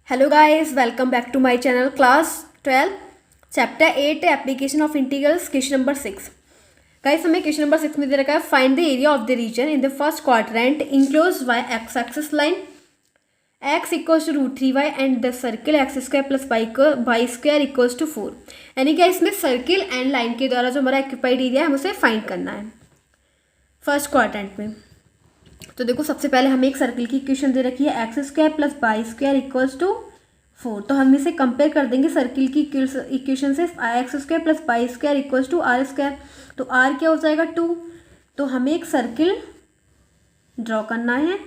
Hello guys, welcome back to my channel. Class 12 chapter 8 application of integrals, question number 6। Guys, हमें question number 6 में दे रखा है find the area of the region in the first quadrant enclose by X axis line x equals to √3y and the circle X square plus Y square equals to 4। यानी कि इसमें circle and line के द्वारा जो हमारा occupied area है हमें उसे फाइंड करना है फर्स्ट क्वाड्रेंट में। तो देखो, सबसे पहले हमें एक सर्किल की इक्वेशन दे रखी है X square plus Y square equals to 4। तो हम इसे कंपेयर कर देंगे सर्किल की इक्वेशन से X square plus Y square equals to R square. तो आर क्या हो जाएगा 2। तो हमें एक सर्किल ड्रॉ करना है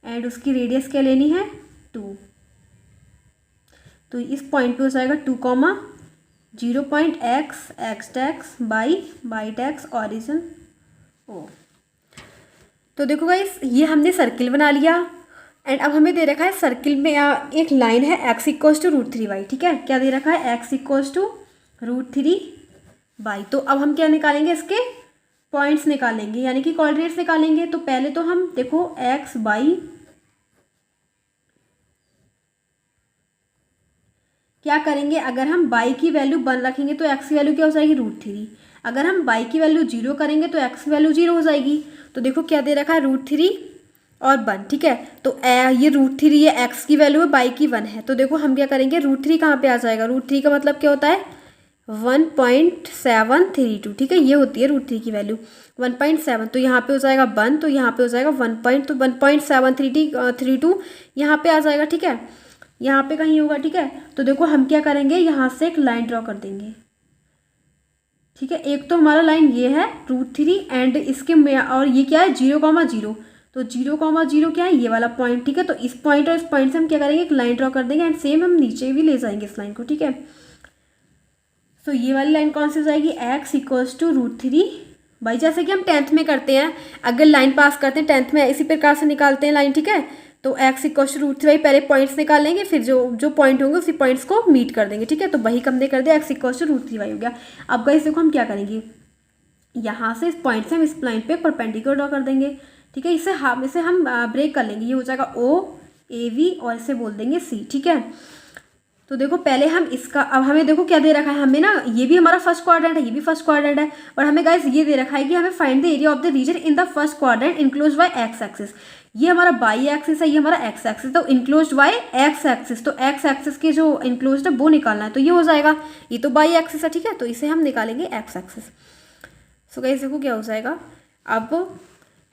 एंड उसकी रेडियस क्या लेनी है 2। तो इस पॉइंट पे हो जाएगा 2, 0 point x axis y axis origin O. तो देखो गाइस, ये हमने सर्किल बना लिया एंड अब हमें दे रखा है सर्किल में एक लाइन है x इक्वल्स टू √3y। ठीक है, क्या दे रखा है x इक्वल्स टू √3y। तो अब हम क्या निकालेंगे, इसके पॉइंट्स निकालेंगे यानी कि कोऑर्डिनेट्स निकालेंगे। तो पहले तो हम देखो x बाई क्या करेंगे, अगर हम y की वैल्यू 1 रखेंगे तो x की वैल्यू क्या हो जाएगी √3। अगर हम y की वैल्यू 0 करेंगे तो x की वैल्यू 0 हो जाएगी। तो देखो क्या दे रखा है √3 और 1। ठीक है, तो ये √3 ये x की वैल्यू है, y की 1 है। तो देखो हम क्या करेंगे, √3 कहाँ पे आ जाएगा, √3 का मतलब क्या होता है 1.732। ठीक है, ये होती है √3 की वैल्यू 1.7। तो यहाँ पे हो जाएगा 1, तो यहाँ पे हो जाएगा 1.732 यहाँ पे आ जाएगा। ठीक है, यहाँ पे कहीं होगा। ठीक है, तो देखो हम क्या करेंगे, यहाँ से एक लाइन ड्रॉ कर देंगे। ठीक है, एक तो हमारा लाइन ये है √3 एंड इसके में, और ये क्या है 0,0। तो 0,0 क्या है, ये वाला पॉइंट। ठीक है, तो इस पॉइंट और इस पॉइंट से हम क्या करेंगे, एक लाइन ड्रॉ कर देंगे एंड सेम हम नीचे भी ले जाएंगे इस लाइन को। ठीक है, तो ये वाली लाइन कौन सी हो जाएगी, x इक्वल्स टू √3 भाई, जैसे कि हम 10th में करते हैं, अगर लाइन पास करते हैं 10th में इसी प्रकार से निकालते हैं लाइन। ठीक है, तो x इक्वल्स टू √3 पहले पॉइंट्स निकाल लेंगे, फिर जो पॉइंट होंगे उसी पॉइंट्स को मीट कर देंगे। ठीक है, तो वही हमने कर दिया, x इक्वल्स टू √3 हो गया। अब गाइस देखो हम क्या करेंगे, यहाँ से इस पॉइंट से हम इस लाइन पे परपेंडिकुलर ड्रॉ कर देंगे। ठीक है, इसे हम ब्रेक कर लेंगे, ये हो जाएगा OAV और इसे बोल देंगे C। ठीक है, तो देखो पहले हम इसका, अब हमें देखो क्या दे रखा है, हमें ना ये भी हमारा फर्स्ट क्वाड्रेंट है, ये भी फर्स्ट क्वाड्रेंट है, और हमें गाइस ये दे रखा है कि हमें find the area of the region in the first quadrant enclosed by X axis. ये हमारा बाई एक्सिस है, ये हमारा एक्स एक्सिस, तो इनक्लोज्ड बाय एक्स एक्सिस। तो एक्स एक्सिस के जो इनक्लोज्ड है वो निकालना है, तो ये हो जाएगा, ये तो बाई एक्सिस है। ठीक है, तो इसे हम निकालेंगे एक्स एक्सिस। सो गाइस देखो क्या हो जाएगा, अब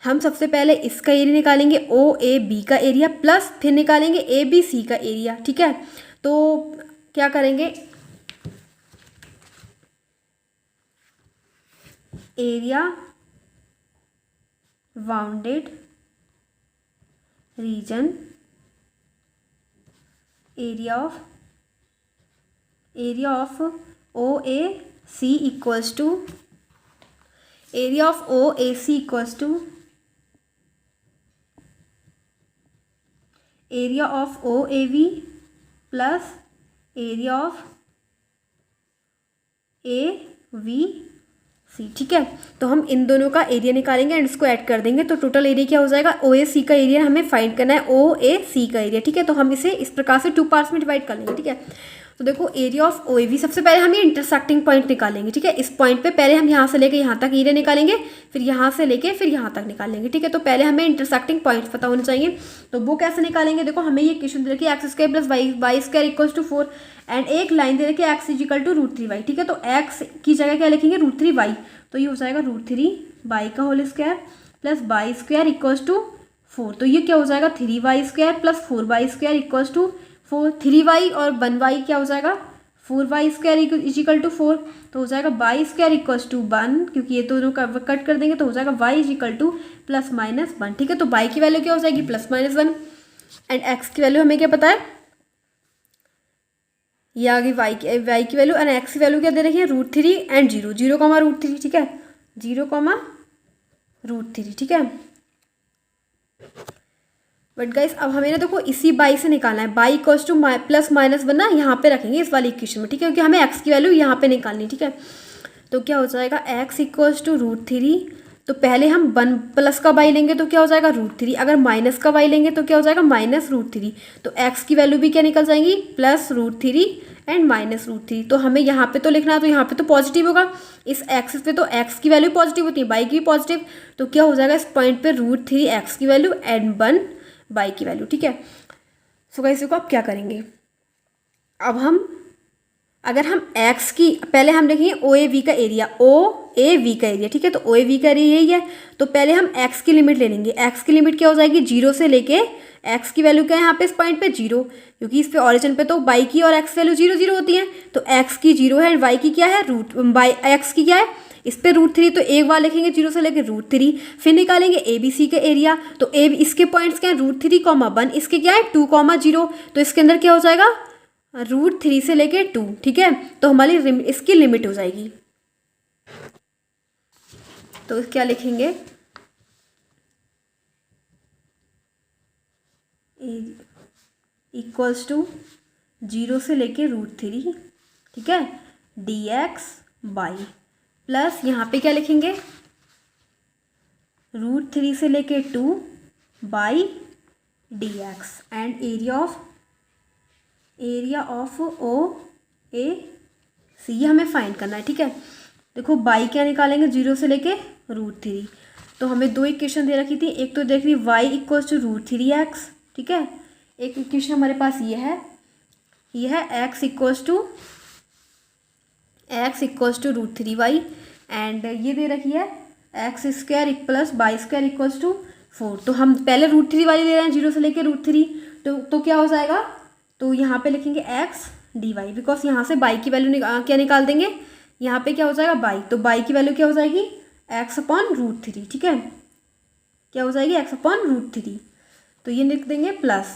हम सबसे पहले इसका एरिया निकालेंगे OAB का एरिया, प्लस फिर निकालेंगे ABC का एरिया। ठीक है, तो क्या करेंगे, area bounded region, area of OAC equals to area of OAC equals to area of OAV plus area of AVC। ठीक है, तो हम इन दोनों का एरिया निकालेंगे एंड इसको ऐड कर देंगे, तो टोटल एरिया क्या हो जाएगा, OAC का एरिया हमें फाइंड करना है, OAC का एरिया। ठीक है, तो हम इसे इस प्रकार से 2 पार्ट्स में डिवाइड कर लेंगे। ठीक है, तो देखो एरिया ऑफ OAV, सबसे पहले हम ये इंटरसेक्टिंग पॉइंट निकालेंगे। ठीक है, इस पॉइंट पे पहले हम यहाँ से लेके यहाँ तक एरिया निकालेंगे, फिर यहाँ से लेके फिर यहाँ तक निकालेंगे। ठीक है, तो पहले हमें इंटरसेक्टिंग पॉइंट्स पता होने चाहिए, तो वो कैसे निकालेंगे, देखो हमें ये इक्वेशन दे रखी है X square plus Y square equals to 4 and एक लाइन दे रखी है x इजिकल टू √3y। ठीक है, तो x की जगह क्या लिखेंगे √3y, तो ये हो जाएगा √3y का whole square plus Y square equals to 4। तो ये क्या हो जाएगा 3y square plus 4y square equals to 4। 3y और 1y क्या हो जाएगा 4y स्क्वायर इजिकल टू 4। तो हो जाएगा y स्क्वायर इक्वल्स टू 1, क्योंकि ये दोनों का कट कर देंगे तो हो जाएगा y equal to plus minus 1। ठीक है, तो y की वैल्यू क्या हो जाएगी +-1 एंड x की वैल्यू हमें क्या पता है, ये आ गई y की वैल्यू एंड x की वैल्यू क्या दे रखी है √3 एंड 0 √3। ठीक है, 0,√3। ठीक है, बट गाइस अब हमें ना देखो इसी बाई से निकालना है, बाई इक्वल्स टू +-1 ना यहाँ पे रखेंगे इस वाली इक्वेशन में। ठीक है, क्योंकि हमें x की वैल्यू यहाँ पे निकालनी है। ठीक है, तो क्या हो जाएगा x इक्वल्स टू √3 तो पहले हम 1 का y लेंगे तो क्या हो जाएगा √3, अगर माइनस का y लेंगे तो क्या हो जाएगा -√3। तो x की वैल्यू भी क्या निकल जाएंगी +√3 एंड -√3। तो हमें यहाँ पे तो लिखना है, तो यहाँ पे तो पॉजिटिव होगा, इस एक्सिस पे तो x की वैल्यू पॉजिटिव होती है, y की भी पॉजिटिव, तो क्या हो जाएगा इस पॉइंट पे √3 x की वैल्यू एंड 1 y की वैल्यू, ठीक है। सो गाइस इसको आप क्या करेंगे, अब हम अगर हम x की पहले हम देखेंगे OAV का एरिया, OAV का एरिया, ठीक है। तो OAV का एरिया यही है, तो पहले हम x की लिमिट ले लेंगे। x की लिमिट क्या हो जाएगी 0 से लेके, x की वैल्यू क्या है यहाँ पे इस पॉइंट पे 0, क्योंकि इस पे ऑरिजिन पे तो y की और x वैल्यू 0 0 होती है। तो x की 0 है, y की क्या है x की क्या है इस पे √3, तो एक बार लिखेंगे 0 से लेके √3, फिर निकालेंगे ABC का एरिया। तो इसके पॉइंट्स क्या है √3, 1, इसके क्या है 2, 0, तो इसके अंदर क्या हो जाएगा √3 से लेके 2, ठीक है। तो हमारी इसकी लिमिट हो जाएगी, तो क्या लिखेंगे इक्वल्स टू 0 से लेके √3, ठीक है, dx/, प्लस यहाँ पे क्या लिखेंगे √3 से लेके 2 by dx and area of OAC ये हमें फाइंड करना है, ठीक है। देखो बाई क्या निकालेंगे 0 से लेके √3, तो हमें दो इक्वेशन दे रखी थी, एक तो देख रही y इक्वल्स टू √3x, ठीक है, एक इक्वेशन हमारे पास ये है x equals to √3y, and ये दे रखी है x² plus y² equals to 4। तो हम पहले √3 वाली ले रहे हैं 0 से लेके √3, तो क्या हो जाएगा, तो यहाँ पे लिखेंगे x dy, बिकॉज यहाँ से y की वैल्यू क्या निकाल देंगे, यहाँ पे क्या हो जाएगा y, तो y की वैल्यू क्या हो जाएगी x/√3, ठीक है, क्या हो जाएगी x/√3, तो ये लिख देंगे प्लस,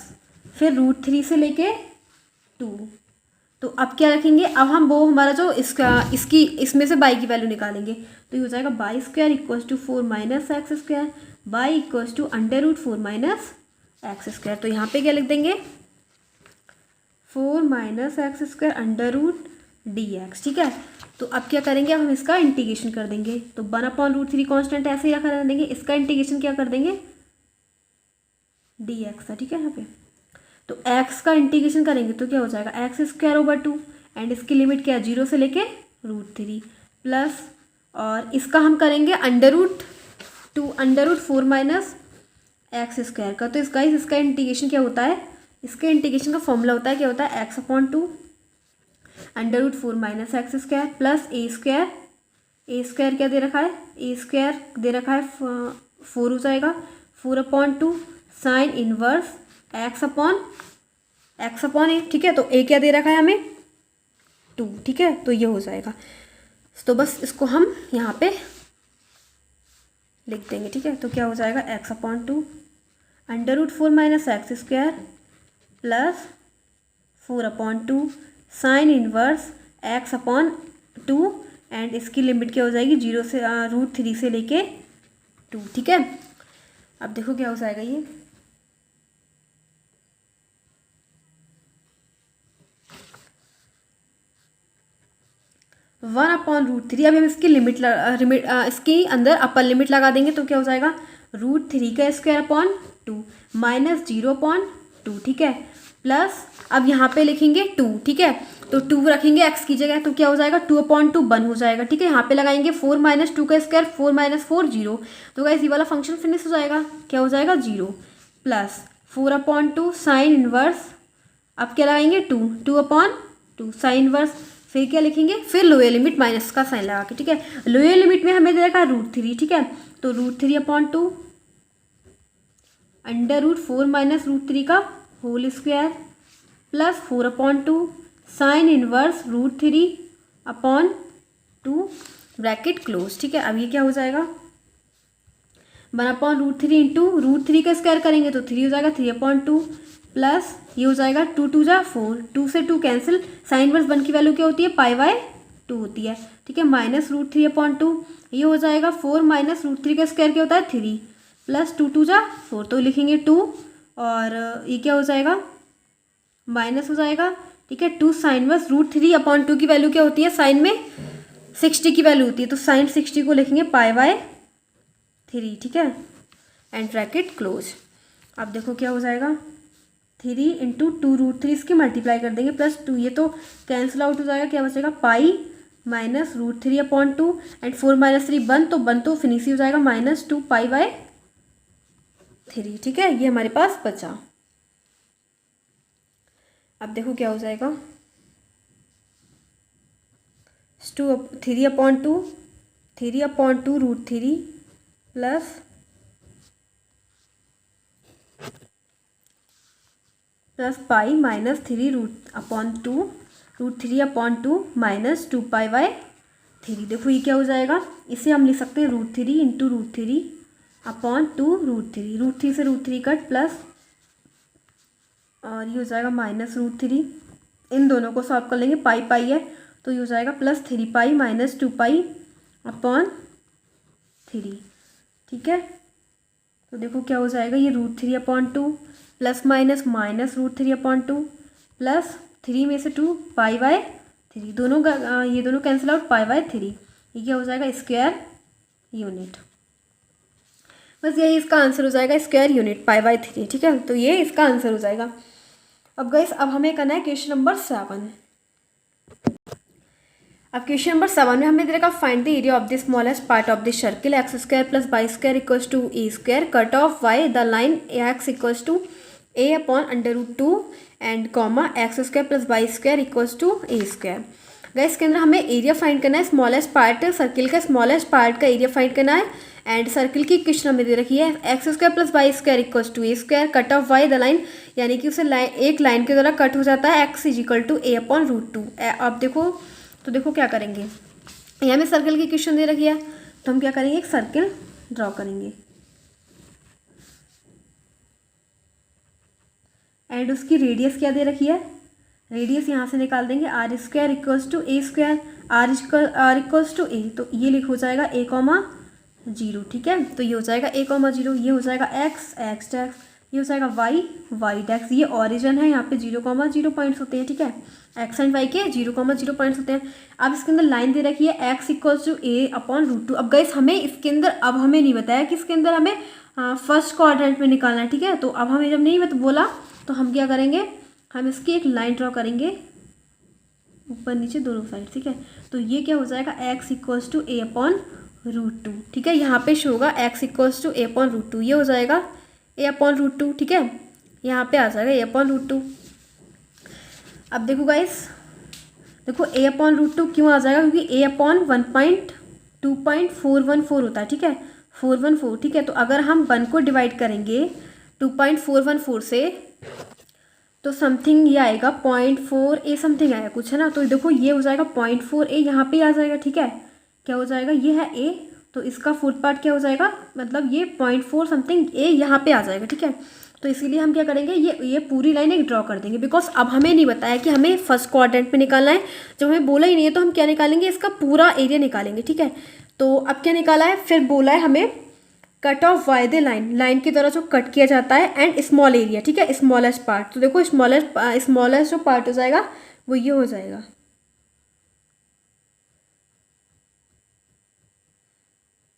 फिर √3 से लेके 2, तो अब क्या रखेंगे, अब हम वो हमारा जो इसमें से y की वैल्यू निकालेंगे, तो ये हो जाएगा y² equals to 4 - x², y equals to √4 - x²। तो यहाँ पे क्या लिख देंगे 4 - x² √dx, ठीक है। तो अब क्या करेंगे, अब हम इसका इंटीग्रेशन कर देंगे, तो 1/√3 कांस्टेंट ऐसे ही रखा रहने देंगे, इसका इंटीग्रेशन क्या कर देंगे dx का, ठीक है। यहाँ पे तो x का इंटीग्रेशन करेंगे तो क्या हो जाएगा x²/2, एंड इसकी लिमिट क्या है 0 से लेके √3, प्लस और इसका हम करेंगे √4 - x² का। तो इसका इंटीग्रेशन क्या होता है, इसके इंटीग्रेशन का फॉर्मूला होता है क्या होता है x/2 √4 - x² प्लस a² क्या दे रखा है a² दे रखा है 4 हो जाएगा, 4/2 साइन इनवर्स x/a, ठीक है। तो a क्या दे रखा है हमें 2, ठीक है, तो ये हो जाएगा। तो बस इसको हम यहाँ पे लिख देंगे, ठीक है। तो क्या हो जाएगा x/2 √4 - x² plus 4/2 sine inverse x/2, and इसकी लिमिट क्या हो जाएगी 0 से √3 से लेके 2, ठीक है। अब देखो क्या हो जाएगा ये 1/√3। अब हम इसकी इसकी अंदर अपर लिमिट लगा देंगे, तो क्या हो जाएगा √3² माइनस 0/2, ठीक है, प्लस अब यहाँ पे लिखेंगे 2, ठीक है। तो 2 रखेंगे x की जगह, तो क्या हो जाएगा 2/2 1 हो जाएगा, ठीक है। यहाँ पे लगाएंगे 4 - 2 का स्क्वायर, 4 - 4 0, तो गाइस ये वाला फंक्शन फिनिश हो जाएगा, क्या हो जाएगा 0, प्लस 4/2 साइन इनवर्स, अब क्या लगाएंगे 2/2 साइन इनवर्स, फिर क्या लिखेंगे, फिर लोअर लिमिट माइनस का साइन लगा के, ठीक है। लोअर लिमिट में हमें दे रखा √3, ठीक है, तो √3/2 √4 - √3 का whole square plus 4/2 sine inverse √3/2 bracket close, ठीक है। अब ये क्या हो जाएगा 1/√3 इंटू √3 का स्क्वायर करेंगे तो 3 हो जाएगा, 3/2 प्लस ये हो जाएगा 2 2 जा 4, 2 से 2 कैंसिल, साइन इनवर्स 1 की वैल्यू क्या होती है π/2 होती है, ठीक है, माइनस √3/2, ये हो जाएगा 4 - √3 का स्क्वायर क्या होता है 3, प्लस 2 2 जा 4, तो लिखेंगे 2, और ये क्या हो जाएगा माइनस हो जाएगा, ठीक है, 2 साइन इनवर्स √3/2 की वैल्यू क्या होती है साइन में 60 की वैल्यू होती है, तो साइन 60 को लिखेंगे π/2, 3, ठीक है, एंड ब्रैकेट क्लोज। अब देखो क्या हो जाएगा, 3 इंटू 2√3 इसकी मल्टीप्लाई कर देंगे प्लस 2, ये तो कैंसिल आउट हो जाएगा, क्या बचेगा पाई माइनस √3/2 एंड 4 - 3 1, तो 1 तो फिनिश ही हो जाएगा -2 पाई/3, ठीक है, ये हमारे पास बचा। अब देखो क्या हो जाएगा, 3/2 √3 प्लस पाई -3 √3/2 -2 पाई/3। देखो ये क्या हो जाएगा, इसे हम लिख सकते हैं √3 इंटू √3/2 √3 से √3 कट प्लस, और ये हो जाएगा -√3, इन दोनों को सॉल्व कर लेंगे, पाई पाई है तो ये हो जाएगा +3 पाई -2 पाई/3, ठीक है। तो देखो क्या हो जाएगा, ये √3/2 प्लस माइनस -√3/2 प्लस 3 में से 2 पाई/3, दोनों का ये दोनों कैंसिल आउट, पाई/3, ये क्या हो जाएगा स्क्वायर यूनिट। बस यही इसका आंसर हो जाएगा, स्क्वायर यूनिट पाई/3, ठीक है, तो ये इसका आंसर हो जाएगा। अब गाइस अब हमें करना है क्वेश्चन नंबर 7। अब क्वेश्चन नंबर 7 में हमें दे रखा find the area of the smallest part of the circle x² + y² = a², cut off y the line x = a/√2 and comma x² + y² = a²। Guys इसके अंदर हमें एरिया फाइंड करना है, smallest part, circle का smallest part का area find करना है, and circle की इक्वेशन हमें दे रखी है x² + y² = a², cut off y the line, यानी कि उसे एक लाइन के द्वारा कट हो जाता है x = a/√2। अब देखो, तो देखो क्या करेंगे, यहाँ में सर्किल की इक्वेशन दे रखी है, तो हम क्या करेंगे, एक सर्किल ड्रॉ करेंगे एंड उसकी रेडियस क्या दे रखी है, रेडियस यहाँ से निकाल देंगे, r² = a², r = a, तो ये लिख हो जाएगा a, 0, ठीक है, तो ये हो जाएगा a, 0, ये हो जाएगा x डैश, ये हो जाएगा y डैश, ये ऑरिजन है, यहाँ पे 0, 0 पॉइंट्स होते हैं, ठीक है, x एंड y के 0, 0 पॉइंट्स होते हैं। अब इसके अंदर लाइन दे रखी है x = a/√2। अब गाइस हमें इसके अंदर, अब हमें नहीं बताया कि इसके अंदर हमें फर्स्ट क्वाड्रेंट में निकालना है, ठीक है, तो अब हमें जब नहीं बोला तो हम क्या करेंगे, हम इसकी एक लाइन ड्रॉ करेंगे ऊपर नीचे दोनों साइड, ठीक है, तो ये क्या हो जाएगा x = a/√2, ठीक है, यहाँ पे शो होगा x = a/√2, ये हो जाएगा a/√2, ठीक है, यहाँ पे आ जाएगा a/√2। अब देखो गाइस, देखो a/√2 क्यों आ जाएगा, क्योंकि a/1.2.414 होता है, ठीक है, 414, ठीक है, तो अगर हम 1 को डिवाइड करेंगे 2.414 से तो समथिंग ये आएगा 0.4a समथिंग आएगा कुछ, है ना, तो देखो ये हो जाएगा 0.4a, यहाँ पे आ जाएगा, ठीक है, क्या हो जाएगा, ये है a, तो इसका फोर्थ पार्ट क्या हो जाएगा, मतलब ये 0.4 समथिंग a यहाँ पे आ जाएगा, ठीक है, तो इसीलिए हम क्या करेंगे, ये पूरी लाइन एक ड्रॉ कर देंगे, बिकॉज अब हमें नहीं बताया कि हमें फर्स्ट क्वाड्रेंट में निकालना है, जब हमें बोला ही नहीं है तो हम क्या निकालेंगे, इसका पूरा एरिया निकालेंगे, ठीक है, तो अब क्या निकाला है, फिर बोला है हमें cut off why the line की तरह जो कट किया जाता है एंड स्मॉल एरिया, ठीक है, स्मॉलेस्ट पार्ट, तो देखो स्मॉलेस्ट जो पार्ट हो जाएगा वो ये हो जाएगा,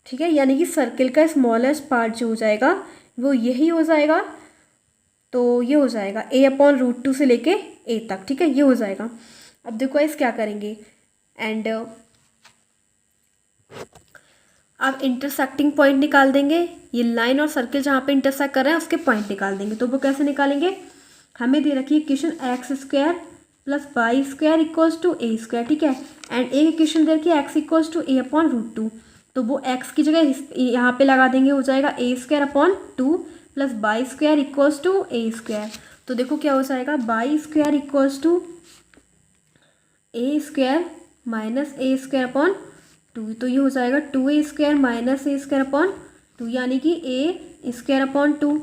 ठीक है, यानी कि सर्किल का स्मॉलेस्ट पार्ट जो हो जाएगा वो यही हो जाएगा, तो ये हो जाएगा a/√2 से लेके a तक, ठीक है, ये हो जाएगा। अब देखो इस क्या करेंगे, एंड अब इंटरसेक्टिंग पॉइंट निकाल देंगे, ये लाइन और सर्किल जहाँ पे इंटरसेक्ट कर रहे हैं उसके पॉइंट निकाल देंगे, तो वो कैसे निकालेंगे, हमें दे रखी है इक्वेशन x² + y² = a², ठीक है, एंड एक इक्वेशन दे रखी है x = a/√2, तो वो x की जगह यहाँ पे लगा देंगे, हो जाएगा a²/2 + y² = a², तो देखो क्या हो जाएगा, y² = a² - a²/2, तो ये हो जाएगा 2a² - a²/2, यानी कि a²/2,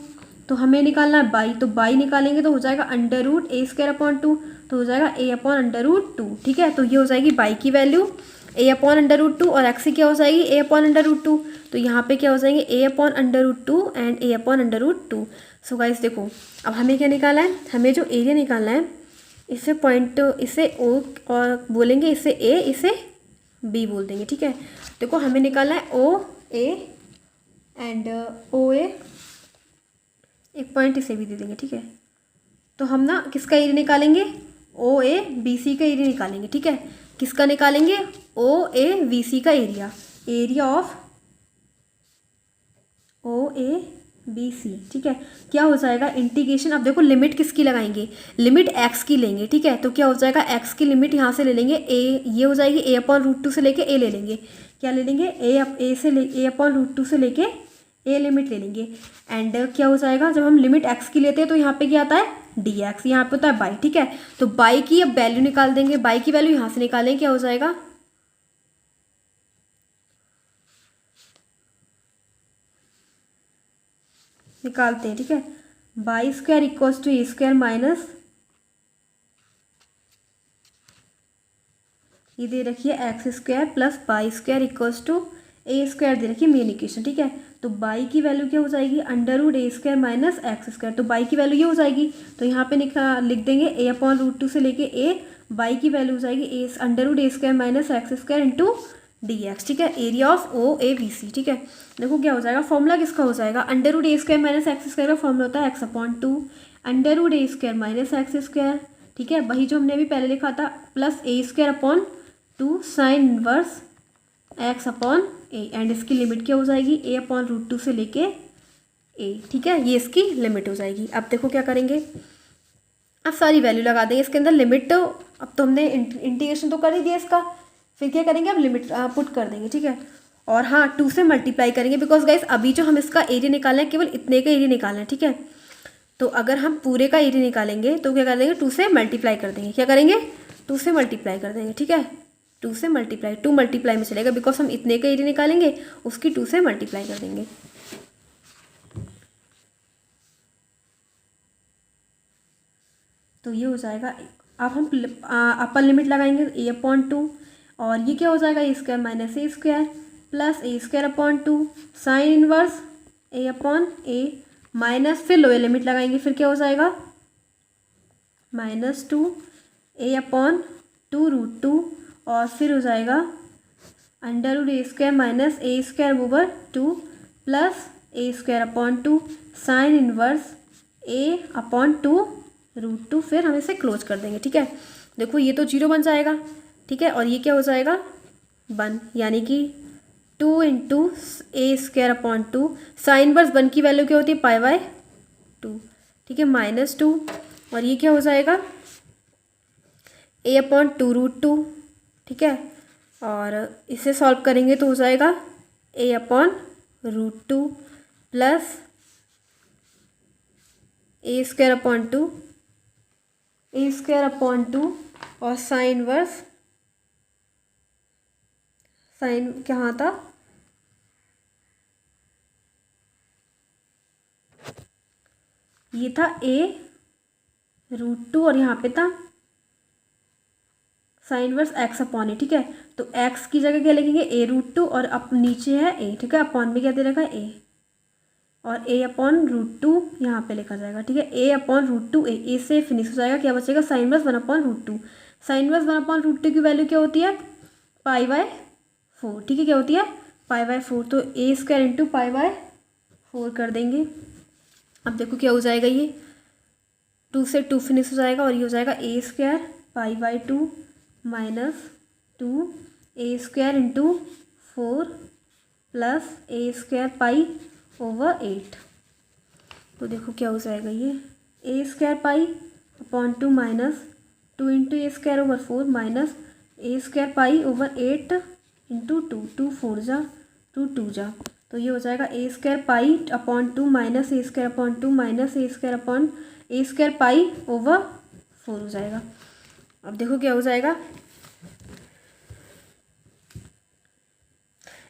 तो हमें निकालना है बाई, तो बाई निकालेंगे तो हो जाएगा √a²/2, तो हो जाएगा a/√2, ठीक है, तो ये हो जाएगी बाई की वैल्यू a/√2 और x की क्या हो जाएगी a/√2, तो यहाँ पे क्या हो जाएंगे a/√2 and a/√2। So guys देखो अब हमें क्या निकाला है, हमें जो एरिया निकालना है, इसे पॉइंट, इसे o और बोलेंगे, इसे a, इसे b बोल देंगे, ठीक है, देखो हमें निकालना है o a एंड ओ ए, एक पॉइंट इसे भी दे देंगे, ठीक है। तो हम ना किसका एरिया निकालेंगे, ओ ए बी सी का एरिया निकालेंगे, ठीक है। किसका निकालेंगे, ओ ए बी सी का area, area of O A B C, ठीक है। क्या हो जाएगा इंटीग्रेशन, अब देखो लिमिट किसकी लगाएंगे, लिमिट एक्स की लेंगे, ठीक है। तो क्या हो जाएगा, एक्स की लिमिट यहाँ से ले लेंगे ए, ये हो जाएगी ए अपॉन रूट टू से लेके ए ले लेंगे, क्या ले लेंगे ए अपॉन रूट टू से लेके ए लिमिट ले लेंगे। एंड क्या हो जाएगा, जब हम लिमिट एक्स की लेते हैं तो यहाँ पे क्या आता है डी एक्स, यहाँ पे होता है बाई, ठीक है। तो बाई की अब वैल्यू निकाल देंगे, बाई की वैल्यू यहाँ से निकालेंगे, क्या हो जाएगा, निकालते हैं, ठीक है। Y square equals to a square minus, ये दे रखिए x square plus y square equals to a square दे रखिए मेन इक्वेशन, ठीक है। तो बाई की वैल्यू क्या हो जाएगी, under root a square minus x square, तो बाई की वैल्यू ये हो जाएगी, तो यहाँ पे लिख देंगे ए अपॉन रूट टू से लेके ए, बाई की वैल्यू हो जाएगी a under root a square minus x square into d x, ठीक है। Area of O A B C, ठीक है। देखो क्या हो जाएगा, फॉर्मूला किसका हो जाएगा, under root a square minus x square का फॉर्मूला होता है x upon two under root a square minus x square, ठीक है, वही जो हमने अभी पहले लिखा था, plus a square upon two sine inverse x upon a, and इसकी लिमिट क्या हो जाएगी, ए अपॉन रूट टू से लेके ए, ठीक है, ये इसकी लिमिट हो जाएगी। अब देखो क्या करेंगे, अब सारी वैल्यू लगा देंगे इसके अंदर, लिमिट तो अब तो हमने इंटीग्रेशन तो कर ही दिया इसका, फिर क्या करेंगे, अब लिमिट पुट कर देंगे, ठीक है। और हाँ, टू से मल्टीप्लाई करेंगे, बिकॉज गाइस अभी जो हम इसका एरिया निकालें हैं केवल इतने का एरिया निकालना है, ठीक है। तो अगर हम पूरे का एरिया निकालेंगे तो क्या कर देंगे, टू से मल्टीप्लाई कर देंगे, क्या करेंगे, टू से मल्टीप्लाई कर देंगे, ठीक है। टू से मल्टीप्लाई, टू मल्टीप्लाई में चलेगा, बिकॉज हम इतने का एरिया निकालेंगे, उसकी टू से मल्टीप्लाई कर देंगे। तो ये हो जाएगा, अब हम अपर लिमिट लगाएंगे ए अपॉन टू, और ये क्या हो जाएगा, a square minus a square plus a square upon two sine inverse a upon a minus, फिर लोअर लिमिट लगाएंगे, फिर क्या हो जाएगा minus two a upon two root two, और फिर हो जाएगा under root a square minus a square over two plus a square upon two sine inverse a upon two root two, फिर हम इसे क्लोज कर देंगे, ठीक है। देखो ये तो जीरो बन जाएगा, ठीक है, और ये क्या हो जाएगा 1, यानी कि 2 into a square upon two, sine inverse 1 की वैल्यू क्या होती है पाई बाय 2, ठीक है, माइनस 2, और ये क्या हो जाएगा ए अपॉन टू रूट टू, ठीक है। और इसे सॉल्व करेंगे तो हो जाएगा ए upon root to plus a square upon to और साइन वर्स, साइन कहाँ था, ये था ए रूट टू और यहाँ पे था साइन वर्स एक्स अपॉन ए, ठीक है। तो एक्स की जगह क्या लिखेंगे ए रूट टू, और अब नीचे है ए, ठीक है, अपॉन में क्या दे रखा है ए, और ए अपॉन रूट टू यहाँ पे लिखा जाएगा, ठीक है, a upon root two a से फिनिश हो जाएगा, क्या बचेगा sine inverse 1 upon root two, sine inverse 1 upon root two की वैल्यू क्या होती है पाई बाय 4, ठीक है, क्या होती है पाई बाय 4, तो ए स्क्वायर इंटू पाई बाय 4 कर देंगे। अब देखो क्या हो जाएगा, ये 2 से 2 फिनिश हो जाएगा, और ये हो जाएगा a square pi by 2 minus 2 a square into 4 plus a square pi over 8। तो देखो क्या हो जाएगा, ये a square pi upon 2 minus 2 into a square over 4 minus a square pi over 8 into 2, 2 4 जा 2 2 जा, तो ये हो जाएगा a square pi upon 2 minus a square upon 2 minus a square upon A square pi over 4 हो जाएगा। अब देखो क्या हो जाएगा,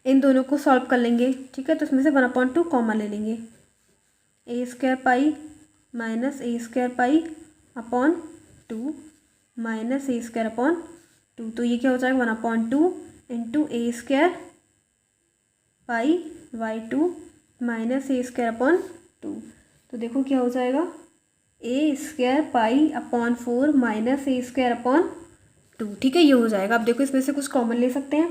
इन दोनों को सॉल्व कर लेंगे, ठीक है। तो इसमें से 1/2 कॉमन ले लेंगे, ए square pi minus a square pi upon 2 minus a square upon 2, तो ये क्या हो जाएगा 1/2 into a square pi by 2 minus a square upon 2। तो देखो क्या हो जाएगा a square pi upon 4 minus a square upon 2, ठीक है, ये हो जाएगा। अब देखो इसमें से कुछ कॉमन ले सकते हैं,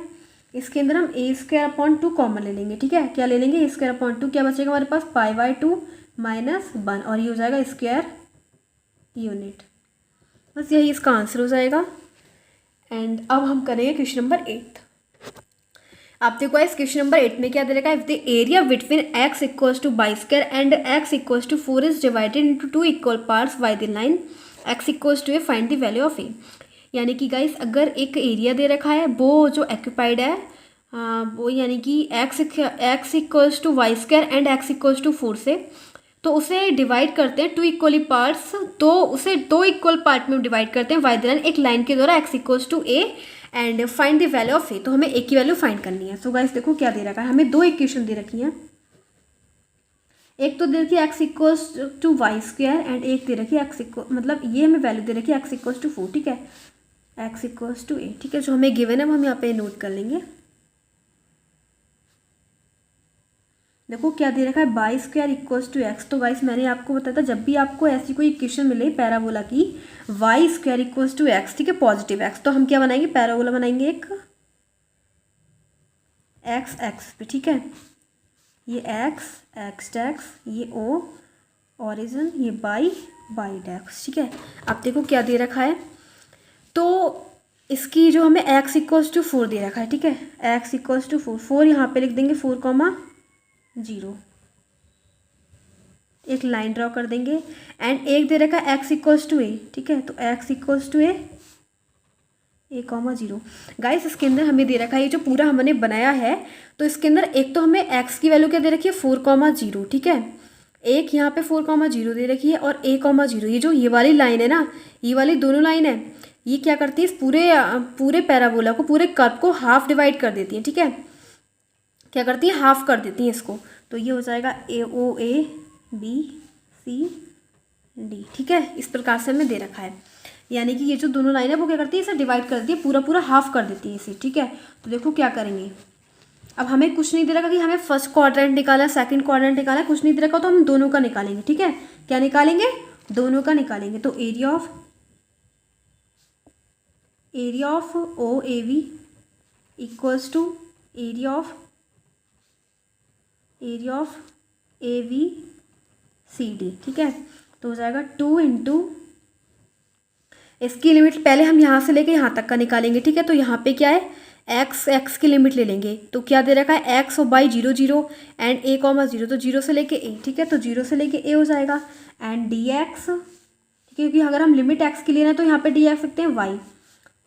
इसके अंदर हम ए स्क्वायर अपॉन 2 कॉमन ले लेंगे, ठीक है। क्या ले लेंगे, ए स्क्वायर अपॉन 2, क्या बचेगा हमारे पास π/2 माइनस 1 और ये हो जाएगा स्क्वायर यूनिट। बस यही इसका आंसर हो जाएगा। एंड अब हम करेंगे क्वेश्चन नंबर 8। आप देखो इस क्वेश्चन नंबर 8 में क्या दे रखा है, if the area between x equals to y square and x equals to 4 is divided into 2 equal parts by the line x equals to a, find the value of a. यानी कि guys अगर एक area दे रखा है वो जो occupied है वो यानी कि x equals to y square and x equals to 4 से, तो उसे डिवाइड करते हैं 2 इक्वली पार्ट्स, तो उसे 2 इक्वल पार्ट में डिवाइड करते हैं बाय द लाइन, एक लाइन के द्वारा x equals to a and find the value of a. तो हमें ए की वैल्यू फाइंड करनी है। सो गाइस देखो क्या दे रखा है, हमें दो इक्वेशन दे रखी हैं। एक तो दे रखी है x equals to y square and एक दे रखी है एक्स इक्वल, मतलब ये हमें वैल्यू दे रखी है एक्स इक्वल्स टू 4, ठीक है, एक्स इक्वल्स टू ए, ठीक है। जो हमें गिवन है वो हम यहाँ पे नोट कर लेंगे। देखो क्या दे रखा है, y square equals to x. तो गाइस मैंने आपको बताया था जब भी आपको ऐसी कोई इक्वेशन मिले पैराबोला की, y square equals to x, ठीक है, पॉजिटिव एक्स, तो हम क्या बनाएंगे, पैराबोला बनाएंगे एक एक्स एक्स पे, ठीक है, ये एक्स एक्स डैक्स, ये ओ ऑरिजिन, ये बाई बाई डैक्स, ठीक है। अब देखो क्या दे रखा है, तो इसकी जो हमें एक्स इक्वल्स टू 4 दे रखा है, ठीक है, एक्स इक्वल्स टू 4 यहाँ पे लिख देंगे 4,0, एक लाइन ड्रॉ कर देंगे एंड एक दे रखा है एक्स इक्वल्स टू ए, ठीक है, तो x equals to a comma 0। Guys इसके अंदर हमें दे रखा है ये जो पूरा हमने बनाया है, तो इसके अंदर एक तो हमें एक्स की वैल्यू क्या दे रखी है 4,0, ठीक है, एक यहाँ पे 4,0 दे रखी है और a,0। ये जो ये वाली लाइन है ना, ये वाली दोनों लाइन है, ये क्या करती है इस पूरे पैराबोला को, पूरे कर्व को हाफ डिवाइड कर देती है, ठीक है, क्या करती है हाफ कर देती है इसको। तो ये हो जाएगा AOA BCD, ठीक है, इस प्रकार से हमें दे रखा है। यानी कि ये जो दोनों लाइन है वो क्या करती है इसे डिवाइड कर देती है, पूरा हाफ कर देती है इसे, ठीक है। तो देखो क्या करेंगे, अब हमें कुछ नहीं दे रखा कि हमें फर्स्ट क्वाड्रेंट निकालना है, सेकंड क्वाड्रेंट निकालना है, कुछ नहीं दे रखा, तो हम दोनों का निकालेंगे, ठीक है। क्या निकालेंगे, दोनों का निकालेंगे। तो area of OAV equals to area of ABCD, ठीक है। तो हो जाएगा 2 इंटू, इसकी लिमिट पहले हम यहाँ से लेके यहाँ तक का निकालेंगे, ठीक है। तो यहाँ पे क्या है, एक्स की लिमिट ले लेंगे, तो क्या दे रखा है एक्स और बाई 0 0 एंड a,0, तो 0 से लेके a, ठीक है, तो 0 से लेके a हो जाएगा एंड dx, ठीक है, क्योंकि अगर हम लिमिट x की ले रहे हैं तो यहाँ पे dx सकते हैं y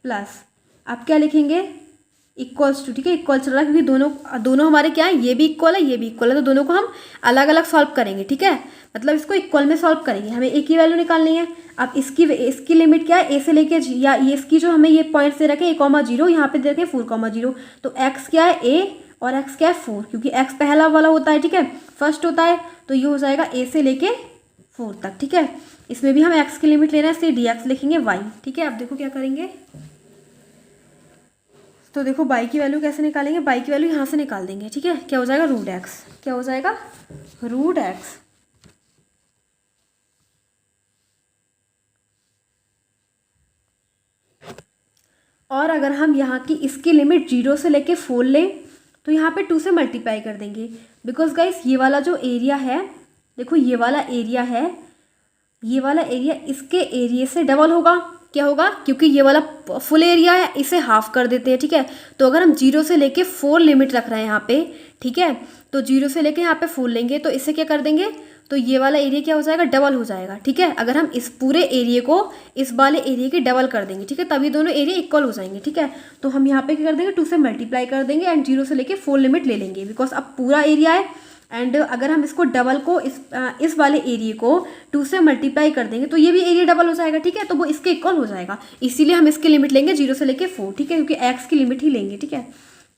प्लस, अब क्या लिखेंगे इक्वल्स टू, ठीक है, इक्वल चल रहा है क्योंकि दोनों हमारे क्या है, ये भी इक्वल है, ये भी इक्वल है, तो दोनों को हम अलग अलग सॉल्व करेंगे, ठीक है, मतलब इसको इक्वल में सॉल्व करेंगे, हमें एक ही वैल्यू निकालनी है। अब इसकी लिमिट क्या है, ए से लेके या ये इसकी जो हमें ये पॉइंट्स दे रखे a,0, यहाँ पे दे रखे 4,0, तो x क्या है a और x क्या है 4, क्योंकि x पहला वाला होता है, ठीक है, फर्स्ट होता है, तो ये हो जाएगा a से लेके 4 तक, ठीक है। इसमें भी हम x की लिमिट ले रहे हैं, इसलिए dx लिखेंगे y, ठीक है। अब देखो क्या करेंगे, तो देखो बाई की वैल्यू कैसे निकालेंगे, बाई की वैल्यू यहाँ से निकाल देंगे, ठीक है, क्या हो जाएगा √x, क्या हो जाएगा √x। और अगर हम यहाँ की इसकी लिमिट 0 से लेके 4 लें तो यहाँ पे 2 से मल्टीप्लाई कर देंगे, बिकॉज गाइस ये वाला जो एरिया है, देखो ये वाला एरिया है, ये वाला एरिया इसके एरिया से डबल होगा, क्या होगा, क्योंकि ये वाला फुल एरिया है, इसे हाफ कर देते हैं, ठीक है। तो अगर हम 0 से लेके 4 लिमिट रख रहे हैं यहाँ पे, ठीक है, तो 0 से लेके यहाँ पे 4 लेंगे, तो इससे क्या कर देंगे, तो ये वाला एरिया क्या हो जाएगा, डबल हो जाएगा, ठीक है। अगर हम इस पूरे एरिया को इस वाले एरिया की डबल कर देंगे, ठीक है, तभी दोनों एरिया इक्वल हो जाएंगे, ठीक है। तो हम यहाँ पे क्या कर देंगे, 2 से मल्टीप्लाई कर देंगे एंड 0 से लेके 4 लिमिट ले लेंगे, बिकॉज अब पूरा एरिया है एंड अगर हम इसको डबल को इस वाले एरिया को 2 से मल्टीप्लाई कर देंगे तो ये भी एरिया डबल हो जाएगा, ठीक है, तो वो इसके इक्वल हो जाएगा, इसीलिए हम इसकी लिमिट लेंगे 0 से लेके 4, ठीक है, क्योंकि x की लिमिट ही लेंगे, ठीक है।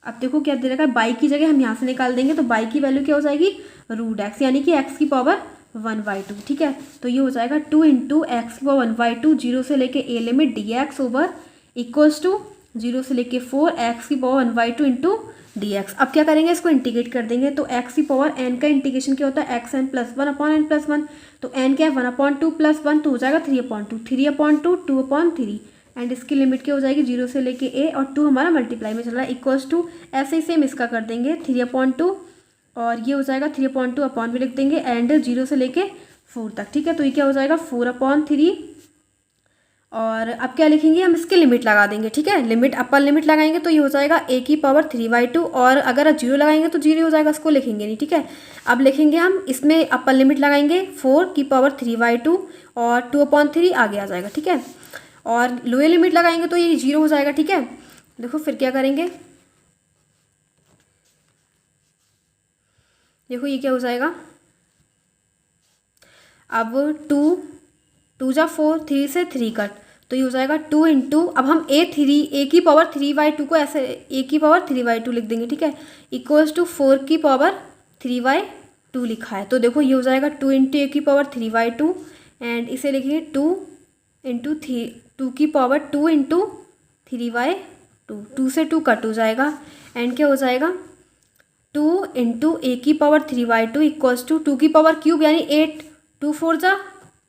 अब देखो क्या दे रखा है, बाई की जगह हम यहाँ से निकाल देंगे, तो बाई की वैल्यू क्या हो जाएगी √x, यानी कि x की पावर 1/2, ठीक है। तो ये हो जाएगा 2 इंटू x की पावर 1/2, 0 से लेके a limit dx over equals to 0 से लेके 4 x की पावर 1/2 इंटू dx। अब क्या करेंगे, इसको इंटीग्रेट कर देंगे, तो x की पावर n का इंटीग्रेशन क्या होता है xn + 1 / n + 1, तो n क्या है 1/2 + 1, तो हो जाएगा 3/2, 3/2 2/3, एंड इसकी लिमिट क्या हो जाएगी 0 से लेके a, और 2 हमारा मल्टीप्लाई में चल रहा है, इक्वल्स टू ऐसे ही सेम इसका कर देंगे 3/2, और ये हो जाएगा 3/2 अपॉन भी लिख देंगे एंड 0 से लेके 4 तक, ठीक है। तो ये क्या हो जाएगा 4/3, और अब क्या लिखेंगे हम, इसकी लिमिट लगा देंगे, ठीक है। लिमिट अपर लिमिट लगाएंगे तो ये हो जाएगा a⁻3/2, और अगर 0 लगाएंगे तो 0 हो जाएगा, इसको लिखेंगे नहीं, ठीक है। अब लिखेंगे हम, इसमें अपर लिमिट लगाएंगे 4⁻3/2 और 2/3 आगे आ जाएगा, ठीक है। और लोअर लिमिट लगाएंगे तो ये 0 हो जाएगा, ठीक है। देखो फिर क्या करेंगे, देखो ये क्या हो जाएगा, अब 2 जा 4, 3 से 3 कट, तो ये हो जाएगा 2 इंटू, अब हम a⁻3/2 को ऐसे a⁻3/2 लिख देंगे, ठीक है, इक्वल्स टू 4⁻3/2 लिखा है। तो देखो ये हो जाएगा 2 इंटू a⁻3/2 एंड इसे लिखेंगे 2 इंटू 2 इंटू 3/2, 2 से 2 कट हो जाएगा एंड क्या हो जाएगा 2 इंटू a⁻3/2 इक्वल्स टू 2 की पावर क्यूब यानी 8, 2 4 जा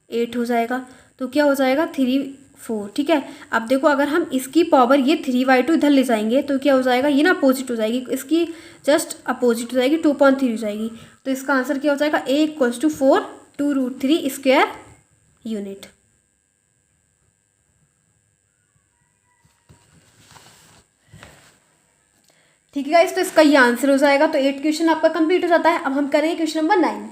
8 हो जाएगा, तो क्या हो जाएगा 3/4, ठीक है। अब देखो अगर हम इसकी पावर ये 3/2 इधर ले जाएंगे तो क्या हो जाएगा, ये ना अपोजिट हो जाएगी, इसकी जस्ट अपोजिट हो जाएगी, 2/3 हो जाएगी। तो इसका आंसर क्या हो जाएगा a=4 2√3 स्क्वायर यूनिट। ठीक है गाइस, तो इसका ये आंसर हो जाएगा। तो 8 क्वेश्चन आपका कंप्लीट हो जाता है। अब हम करेंगे क्वेश्चन नंबर 9।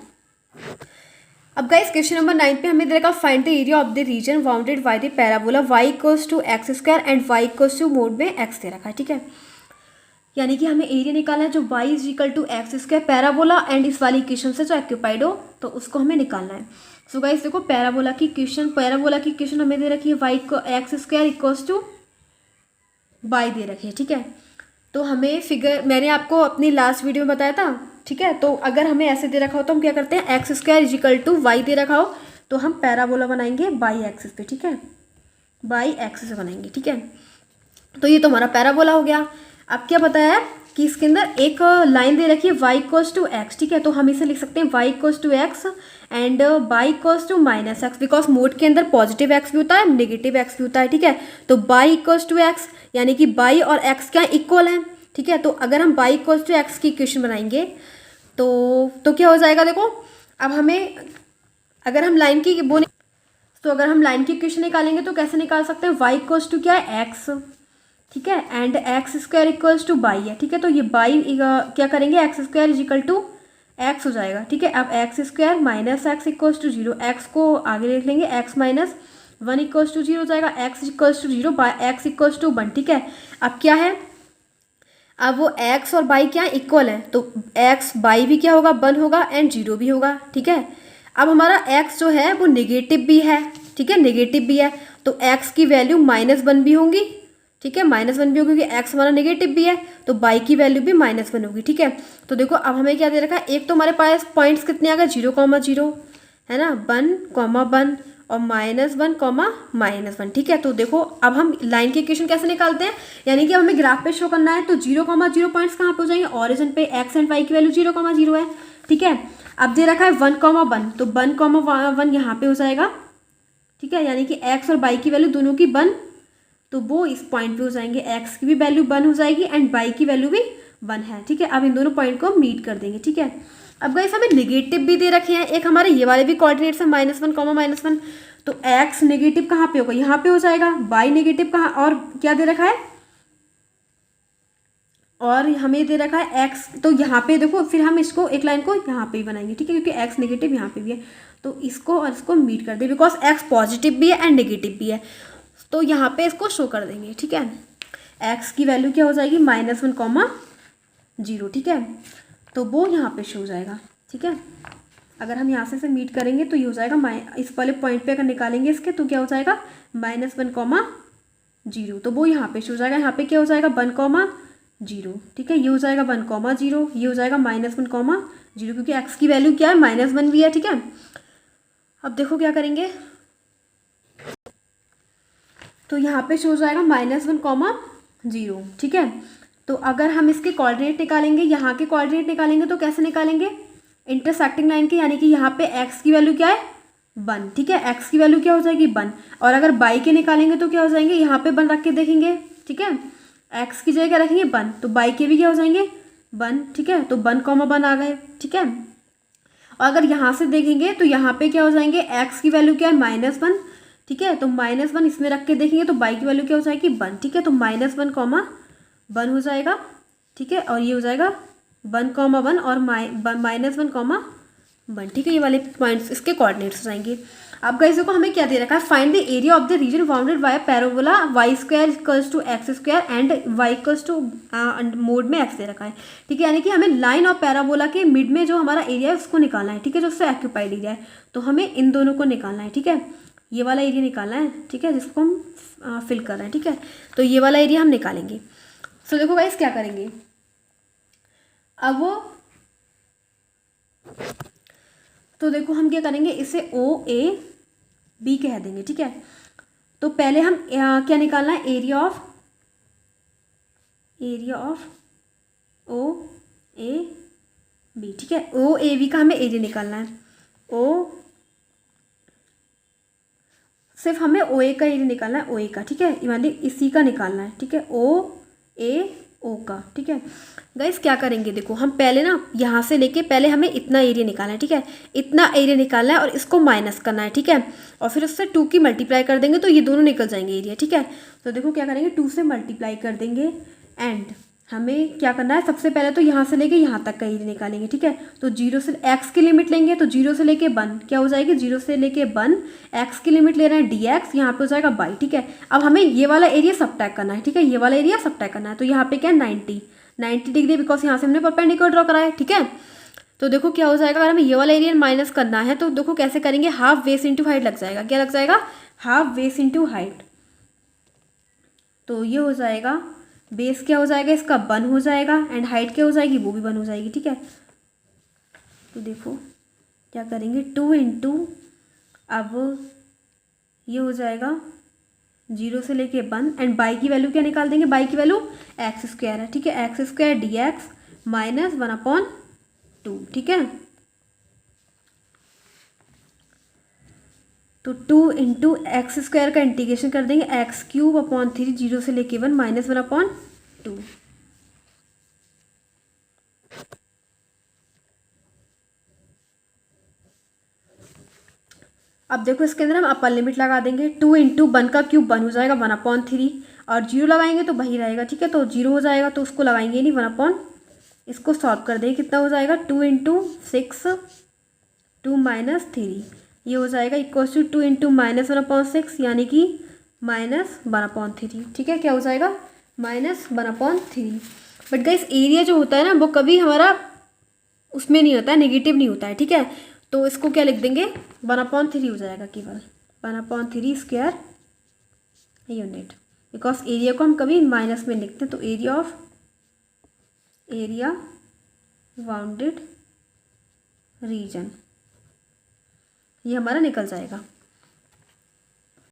अब गाइस क्वेश्चन नंबर 9 पे हमें दे रखा find the area of the reason bounded by the parabola y=x² and y=mod में x दे रखा है, ठीक है। यानी कि हमें एरिया निकालना है जो y=x² पैराबोला एंड इस वाली इक्वेशन से जो ऑक्यूपाइड हो तो उसको हमें निकालना है। सो गाइस देखो पैराबोला की इक्वेशन हमें दे रखी है y=x² y दे रखी है, ठीक है। तो हमें फिगर मैंने आपको अपनी लास्ट वीडियो में बताया था, ठीक है। तो अगर हमें ऐसे दे रखा हो तो हम क्या करते हैं, x² y दे रखा हो तो हम पैराबोला बनाएंगे बाई एक्सिस पे, ठीक है, बाई एक्सिस बनाएंगे, ठीक है। तो ये तो हमारा पैराबोला हो गया। अब क्या बताया है कि इसके अंदर एक लाइन दे रखी है y=x, ठीक है। तो हम इसे लिख सकते हैं y=x and y=-x, because mode के अंदर पॉजिटिव x भी होता है नेगेटिव x भी होता है, ठीक है। तो y=x यानी कि y और x क्या इक्वल हैं, ठीक है। तो अगर हम y=x की इक्वेशन बनाएंगे तो क्या हो जाएगा, देखो अब हमें अगर हम लाइन की अगर हम लाइन की इक्वेशन निकालेंगे तो कैसे निकाल सकते हैं, y= क्या है x, ठीक है, एंड x² y है, ठीक है। तो ये y क्या करेंगे x² x हो जाएगा, ठीक है। अब x² - x 0, x को आगे लिख लेंगे, x - 1 = 0 हो जाएगा, x = 0 बाय x = 1, ठीक है। अब क्या है, अब वो x और y क्या इक्वल है तो x y भी क्या होगा 1 होगा एंड 0 भी होगा, ठीक है। अब हमारा x जो है वो नेगेटिव भी है, ठीक है, नेगेटिव भी है तो x की वैल्यू -1 भी होंगी, ठीक है, -1 भी होगी क्योंकि x हमारा नेगेटिव भी है तो y की वैल्यू भी -1 होगी, ठीक है। तो देखो अब हमें क्या दे रखा है, एक तो हमारे पास पॉइंट्स कितने आ गए 0,0 है ना, 1,1 और -1, ठीक है। तो देखो अब हम लाइन की इक्वेशन कैसे निकालते हैं, यानी कि हमें ग्राफ पे शो करना है तो 0,0 पॉइंट्स कहाँ पे हो जाएंगे, ऑरिजिन पे x एंड y की वैल्यू 0,0 है, ठीक है। अब दे रखा है 1,1 तो 1,1 यहाँ पे हो जाएगा, ठीक है, यानी कि x और y की वैल्यू दोनों की 1 तो वो इस पॉइंट पे हो जाएंगे, x की भी वैल्यू 1 हो जाएगी एंड y की वैल्यू भी 1 है, ठीक है। अब इन दोनों पॉइंट को मीट कर देंगे, ठीक है। अब गाइस हमें नेगेटिव भी दे रखे हैं, एक हमारे ये वाले भी कोऑर्डिनेट्स हैं -1, तो x नेगेटिव कहाँ पे होगा, यहाँ पे हो जाएगा, y नेगेटिव कहाँ और क्या दे रखा है, और हमें दे रखा है x, तो यहाँ पे देखो फिर हम इसको एक लाइन को यहाँ पे ही बनाएंगे, ठीक है, क्योंकि x नेगेटिव यहाँ पे भी है तो इसको और इसको मीट कर दे, बिकॉज x पॉजिटिव भी है एंड नेगेटिव भी है तो यहाँ पे इसको शो कर देंगे, ठीक है। x की वैल्यू क्या हो जाएगी -1,0, ठीक है, तो वो यहाँ पे शो हो जाएगा, ठीक है। अगर हम यहाँ से मीट करेंगे तो ये हो जाएगा इस वाले पॉइंट पे अगर निकालेंगे इसके तो क्या हो जाएगा -1,0 तो वो यहाँ पे शो हो जाएगा, यहाँ पे क्या हो जाएगा 1,0, ठीक है, ये हो जाएगा 1,0, ये हो जाएगा -1,0 क्योंकि x की वैल्यू क्या है -1 भी है, ठीक है। अब देखो क्या करेंगे तो यहाँ पे शो हो जाएगा -1,0, ठीक है। तो अगर हम इसके कोऑर्डिनेट निकालेंगे, यहाँ के कोऑर्डिनेट निकालेंगे तो कैसे निकालेंगे, इंटरसेक्टिंग लाइन के, यानी कि यहाँ पे x की वैल्यू क्या है 1, ठीक है। एक्स की वैल्यू क्या हो जाएगी 1, और अगर बाई के निकालेंगे तो क्या हो जाएंगे, यहाँ पे 1 रख के देखेंगे, ठीक है। एक्स की जगह क्या रखेंगे 1, तो बाई के भी क्या हो जाएंगे 1, ठीक है। तो 1, 1 आ गए, ठीक है। और अगर यहाँ से देखेंगे तो यहाँ पे क्या हो जाएंगे, एक्स की वैल्यू क्या है -1, ठीक है। तो -1 इसमें रख के देखेंगे तो बाई की वैल्यू क्या हो जाएगी 1, ठीक है। तो -1, 1 हो जाएगा, ठीक है। और ये हो जाएगा 1, 1 और -1, 1, ठीक है। ये वाले पॉइंट्स इसके कोऑर्डिनेट्स हो जाएंगे। अब गाइस देखो हमें क्या दे रखा है, find the area of the reason bounded by parabola y² = x² and y mode में x दे रखा है, ठीक है। यानी कि हमें लाइन और पैराबोला के मिड में जो हमारा एरिया है उसको निकालना है, ठीक है, जो उससे ऑक्यूपाइड एरिया है। तो हमें इन दोनों को निकालना है, ठीक है। ये वाला एरिया निकालना है, ठीक है, जिसको हम फिल कर रहे हैं, ठीक है। तो ये वाला एरिया हम निकालेंगे। सो देखो गाइस क्या करेंगे, अब वो तो देखो हम क्या करेंगे, इसे OAB कह देंगे, ठीक है। तो पहले हम क्या निकालना है, एरिया ऑफ OAB, ठीक है। OAB का हमें एरिया निकालना है। सिर्फ हमें OA का एरिया निकालना है, OA का, ठीक है। मतलब इसी का निकालना है, ठीक है, OAO का, ठीक है। गाइस क्या करेंगे, देखो हम पहले ना यहाँ से लेके पहले हमें इतना एरिया निकालना है, ठीक है। इतना एरिया निकालना है और इसको माइनस करना है, ठीक है। और फिर उससे 2 की मल्टीप्लाई कर देंगे तो ये दोनों निकल जाएंगे एरिया, ठीक है। तो देखो क्या करेंगे, 2 से मल्टीप्लाई कर देंगे एंड हमें क्या करना है, सबसे पहले तो यहाँ से लेके यहाँ तक का एरिया निकालेंगे, ठीक है। तो 0 से x की लिमिट लेंगे तो 0 से लेके 1 क्या हो जाएगी, 0 से लेके 1 x की लिमिट ले रहे हैं dx, यहाँ पे हो जाएगा बाई, ठीक है। अब हमें ये वाला एरिया सबट्रैक्ट करना है, ठीक है, ये वाला एरिया सबट्रैक्ट करना है। तो यहाँ पे क्या है 90 डिग्री, बिकॉज यहाँ से हमने परपेंडिकुलर ड्रॉ करा है, ठीक है। तो देखो क्या हो जाएगा, अगर हमें ये वाला एरिया माइनस करना है तो देखो कैसे करेंगे, हाफ बेस इंटू हाइट लग जाएगा। क्या लग जाएगा, हाफ बेस इंटू हाइट। तो ये हो जाएगा, बेस क्या हो जाएगा इसका 1 हो जाएगा एंड हाइट क्या हो जाएगी, वो भी 1 हो जाएगी, ठीक है। तो देखो क्या करेंगे, 2 इंटू, अब ये हो जाएगा 0 से लेके 1 एंड बाई की वैल्यू क्या निकाल देंगे, बाई की वैल्यू x² है, ठीक है। x² dx -1/2, ठीक है। तो 2 इंटू x² का इंटीग्रेशन कर देंगे, x³/3, 0 से लेके 1 -1/2। अब देखो इसके अंदर हम अपर लिमिट लगा देंगे, 2 इंटू 1 का क्यूब 1 हो जाएगा 1/3 और 0 लगाएंगे तो वही रहेगा, ठीक है। तो 0 हो जाएगा तो उसको लगाएंगे नहीं, 1/, इसको सॉल्व कर देंगे, कितना हो जाएगा 2 इंटू 6 2 -3, ये हो जाएगा इक्वल्स टू 2 इंटू -1/6 यानी कि -1/3, ठीक है। क्या हो जाएगा -1/3। बट गाइस एरिया जो होता है ना वो कभी हमारा उसमें नहीं होता है, नेगेटिव नहीं होता है, ठीक है। तो इसको क्या लिख देंगे 1/3 हो जाएगा, केवल 1/3 स्क्वायर यूनिट, बिकॉज एरिया को हम कभी माइनस में लिखते हैं। तो एरिया बाउंडेड रीजन ये हमारा निकल जाएगा।